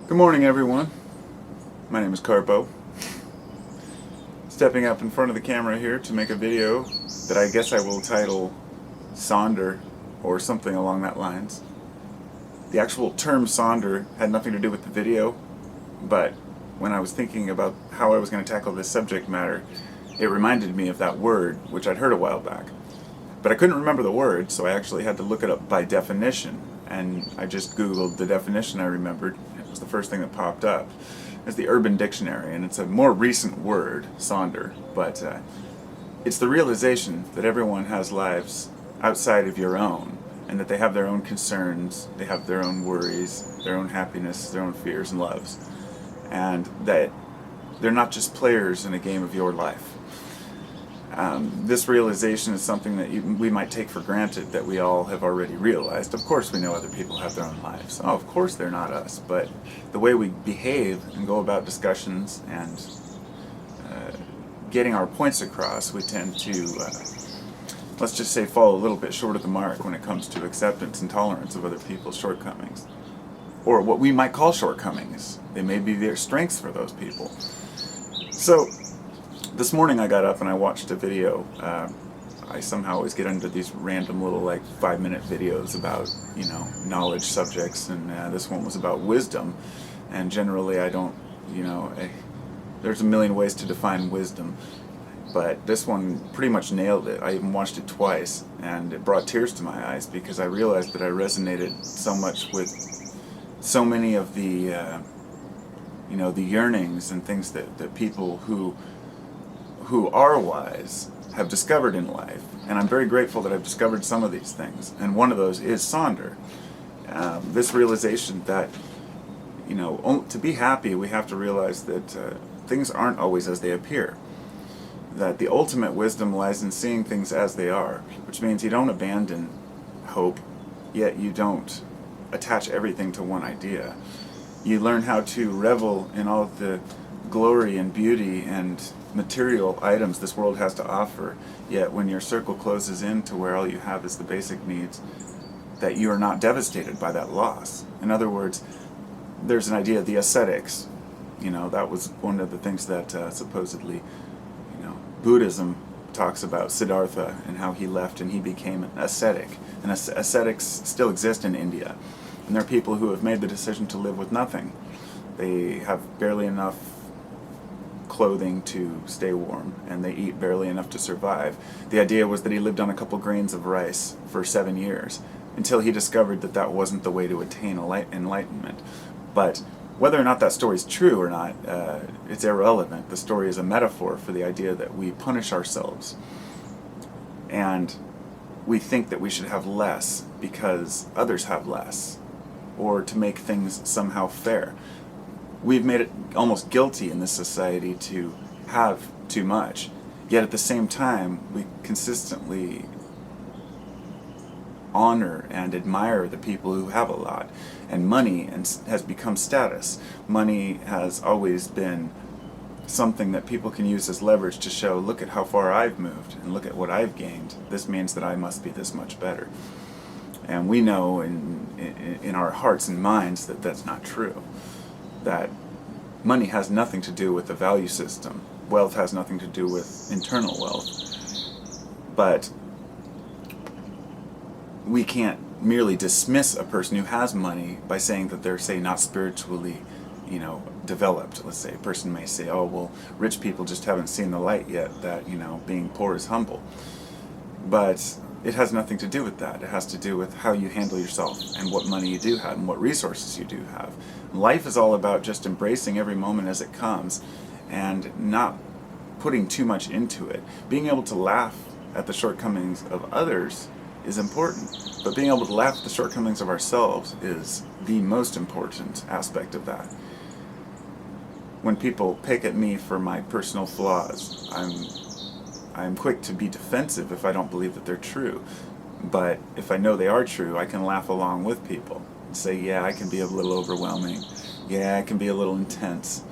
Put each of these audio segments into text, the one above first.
Good morning, everyone. My name is Carpo. Stepping up in front of the camera here to make a video that I guess I will title Sonder or something along that lines. The actual term Sonder had nothing to do with the video, but when I was thinking about how I was going to tackle this subject matter, it reminded me of that word, which I'd heard a while back. But I couldn't remember the word, so I actually had to look it up by definition. And I just Googled the definition I remembered. It was the first thing that popped up. It's the Urban Dictionary, and it's a more recent word, Sonder, but it's the realization that everyone has lives outside of your own, and that they have their own concerns, they have their own worries, their own happiness, their own fears and loves, and that they're not just players in a game of your life. This realization is something that we might take for granted that we all have already realized. Of course we know other people have their own lives. Oh, of course they're not us. But the way we behave and go about discussions and getting our points across, we tend to, let's just say, fall a little bit short of the mark when it comes to acceptance and tolerance of other people's shortcomings. Or what we might call shortcomings. They may be their strengths for those people. So, this morning I got up and I watched a video. I somehow always get into these random little 5-minute videos about, knowledge subjects, and this one was about wisdom. And generally I don't, there's a million ways to define wisdom, but this one pretty much nailed it. I even watched it twice, and it brought tears to my eyes because I realized that I resonated so much with so many of the, the yearnings and things that people who are wise have discovered in life. And I'm very grateful that I've discovered some of these things. And one of those is Sonder. This realization that, to be happy, we have to realize that things aren't always as they appear. That the ultimate wisdom lies in seeing things as they are, which means you don't abandon hope, yet you don't attach everything to one idea. You learn how to revel in all of the glory and beauty and material items this world has to offer, yet when your circle closes in to where all you have is the basic needs, that you are not devastated by that loss. In other words, there's an idea, the ascetics, that was one of the things that supposedly, Buddhism talks about Siddhartha and how he left and he became an ascetic. And ascetics still exist in India. And there are people who have made the decision to live with nothing. They have barely enough clothing to stay warm, and they eat barely enough to survive. The idea was that he lived on a couple grains of rice for 7 years, until he discovered that that wasn't the way to attain enlightenment. But whether or not that story is true or not, it's irrelevant. The story is a metaphor for the idea that we punish ourselves, and we think that we should have less because others have less, or to make things somehow fair. We've made it almost guilty in this society to have too much, yet at the same time we consistently honor and admire the people who have a lot. And money has become status. Money has always been something that people can use as leverage to show, look at how far I've moved and look at what I've gained. This means that I must be this much better. And we know in our hearts and minds that that's not true. That money has nothing to do with the value system. Wealth has nothing to do with internal wealth. But we can't merely dismiss a person who has money by saying that they're, say, not spiritually, developed. Let's say a person may say, oh, well, rich people just haven't seen the light yet, that, being poor is humble. But it has nothing to do with that. It has to do with how you handle yourself and what money you do have and what resources you do have. Life is all about just embracing every moment as it comes and not putting too much into it. Being able to laugh at the shortcomings of others is important, but being able to laugh at the shortcomings of ourselves is the most important aspect of that. When people pick at me for my personal flaws, I'm quick to be defensive if I don't believe that they're true. But if I know they are true, I can laugh along with people and say, yeah, I can be a little overwhelming. Yeah, I can be a little intense.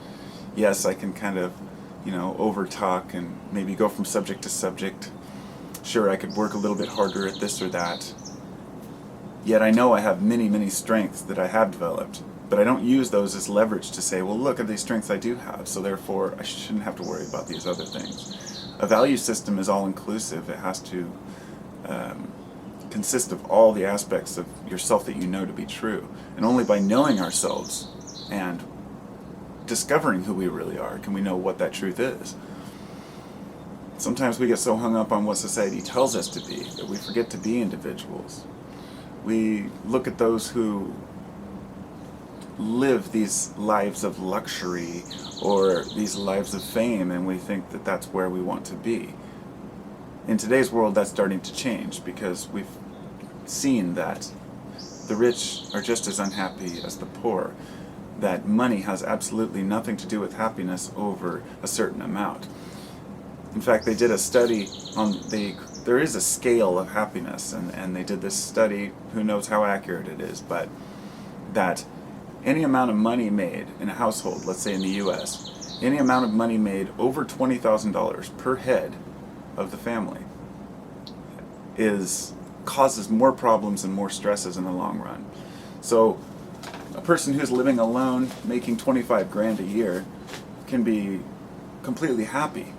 Yes, I can kind of, over-talk and maybe go from subject to subject. Sure, I could work a little bit harder at this or that. Yet I know I have many, many strengths that I have developed But I don't use those as leverage to say, well, look at these strengths I do have, so therefore I shouldn't have to worry about these other things. A value system is all-inclusive. It has to consist of all the aspects of yourself that you know to be true. And only by knowing ourselves and discovering who we really are can we know what that truth is. Sometimes we get so hung up on what society tells us to be that we forget to be individuals. We look at those who live these lives of luxury or these lives of fame, and we think that that's where we want to be. In today's world, that's starting to change because we've seen that the rich are just as unhappy as the poor, that money has absolutely nothing to do with happiness over a certain amount. In fact, they did a study on there is a scale of happiness, and they did this study, who knows how accurate it is, but that any amount of money made in a household, let's say in the US, any amount of money made over $20,000 per head of the family causes more problems and more stresses in the long run. So a person who's living alone, making 25 grand a year, can be completely happy.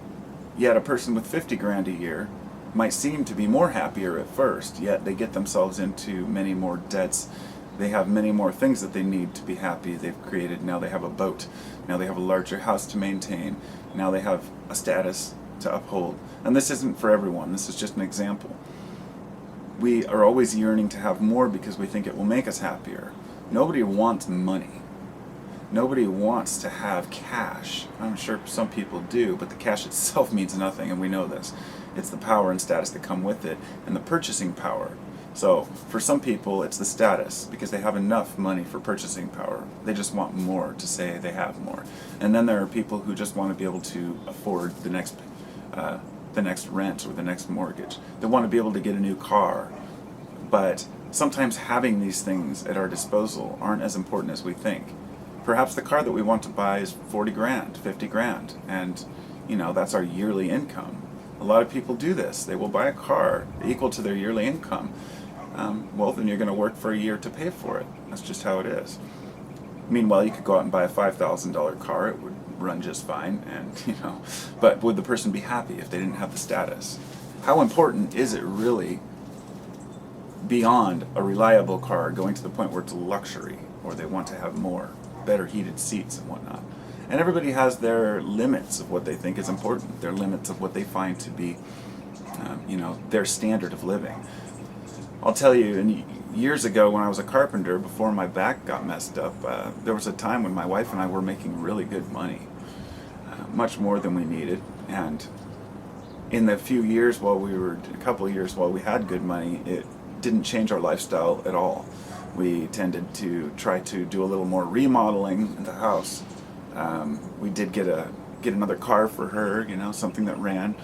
Yet a person with 50 grand a year might seem to be more happier at first, yet they get themselves into many more debts. They have many more things that they need to be happy. They've created, now they have a boat, now they have a larger house to maintain, now they have a status to uphold. And this isn't for everyone, this is just an example. We are always yearning to have more because we think it will make us happier. Nobody wants money. Nobody wants to have cash. I'm sure some people do, but the cash itself means nothing, and we know this. It's the power and status that come with it, and the purchasing power. So for some people, it's the status, because they have enough money for purchasing power. They just want more to say they have more. And then there are people who just want to be able to afford the next rent or the next mortgage. They want to be able to get a new car. But sometimes having these things at our disposal aren't as important as we think. Perhaps the car that we want to buy is 40 grand, 50 grand, and that's our yearly income. A lot of people do this. They will buy a car equal to their yearly income. Well, then you're going to work for a year to pay for it. That's just how it is. Meanwhile, you could go out and buy a $5,000 car. It would run just fine, and but would the person be happy if they didn't have the status? How important is it really beyond a reliable car going to the point where it's a luxury, or they want to have more, better heated seats and whatnot? And everybody has their limits of what they think is important, their limits of what they find to be, their standard of living. I'll tell you, years ago when I was a carpenter, before my back got messed up, there was a time when my wife and I were making really good money, much more than we needed. And in the couple of years while we had good money, it didn't change our lifestyle at all. We tended to try to do a little more remodeling in the house. We did get another car for her, something that ran.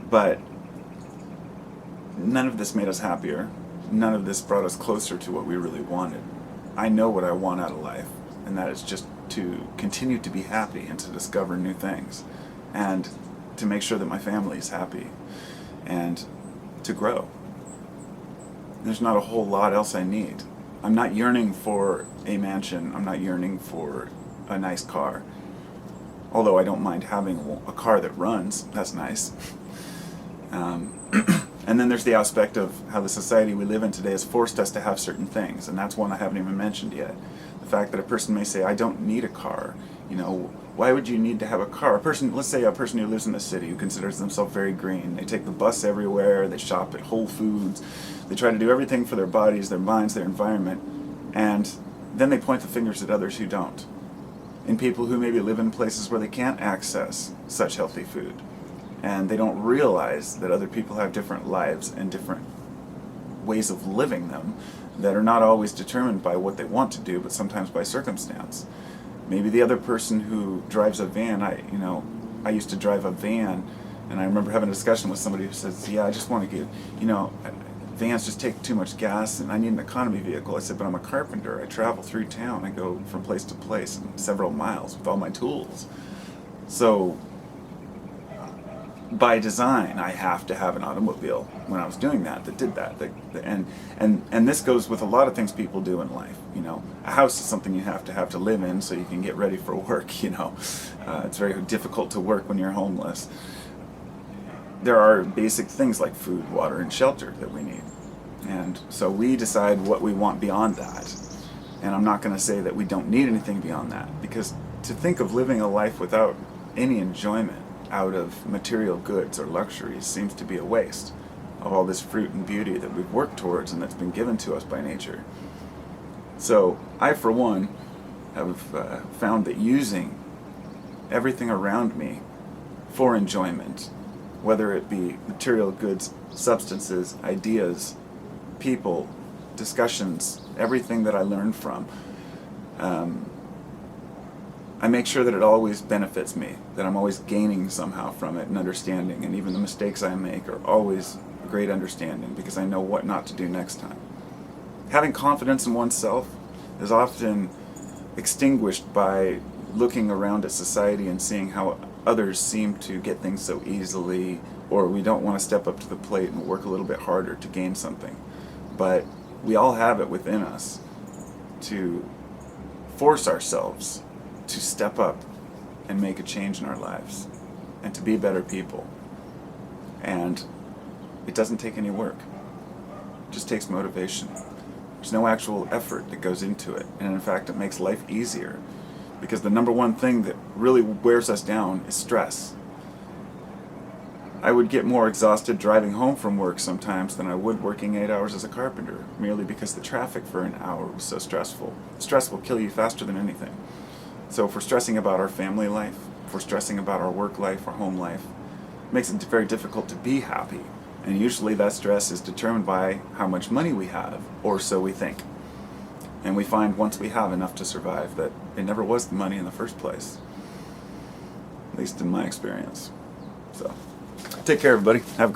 But none of this made us happier. None of this brought us closer to what we really wanted. I know what I want out of life, and that is just to continue to be happy and to discover new things, and to make sure that my family is happy, and to grow. There's not a whole lot else I need. I'm not yearning for a mansion. I'm not yearning for a nice car. Although I don't mind having a car that runs. That's nice. And then there's the aspect of how the society we live in today has forced us to have certain things, and that's one I haven't even mentioned yet. The fact that a person may say, I don't need a car. Why would you need to have a car? Let's say a person who lives in the city, who considers themselves very green. They take the bus everywhere, they shop at Whole Foods, they try to do everything for their bodies, their minds, their environment, and then they point the fingers at others who don't. And people who maybe live in places where they can't access such healthy food. And they don't realize that other people have different lives and different ways of living them that are not always determined by what they want to do, but sometimes by circumstance. Maybe the other person who drives a van, I used to drive a van, and I remember having a discussion with somebody who says, I just want to get, vans just take too much gas, and I need an economy vehicle. I said, but I'm a carpenter. I travel through town. I go from place to place, several miles with all my tools. So by design, I have to have an automobile when I was doing that did that. And this goes with a lot of things people do in life. You know, a house is something you have to live in so you can get ready for work. You know, it's very difficult to work when you're homeless. There are basic things like food, water, and shelter that we need. And so we decide what we want beyond that. And I'm not going to say that we don't need anything beyond that, because to think of living a life without any enjoyment out of material goods or luxuries seems to be a waste of all this fruit and beauty that we've worked towards and that's been given to us by nature. So I, for one, have found that using everything around me for enjoyment, whether it be material goods, substances, ideas, people, discussions, everything that I learn from, I make sure that it always benefits me, that I'm always gaining somehow from it and understanding, and even the mistakes I make are always a great understanding because I know what not to do next time. Having confidence in oneself is often extinguished by looking around at society and seeing how others seem to get things so easily, or we don't want to step up to the plate and work a little bit harder to gain something. But we all have it within us to force ourselves to step up and make a change in our lives and to be better people. And it doesn't take any work. It just takes motivation. There's no actual effort that goes into it. And in fact, it makes life easier, because the number one thing that really wears us down is stress. I would get more exhausted driving home from work sometimes than I would working 8 hours as a carpenter, merely because the traffic for an hour was so stressful. Stress will kill you faster than anything. So if we're stressing about our family life, if we're stressing about our work life, our home life, it makes it very difficult to be happy. And usually that stress is determined by how much money we have, or so we think. And we find once we have enough to survive that it never was the money in the first place. At least in my experience. So, take care everybody. Have a great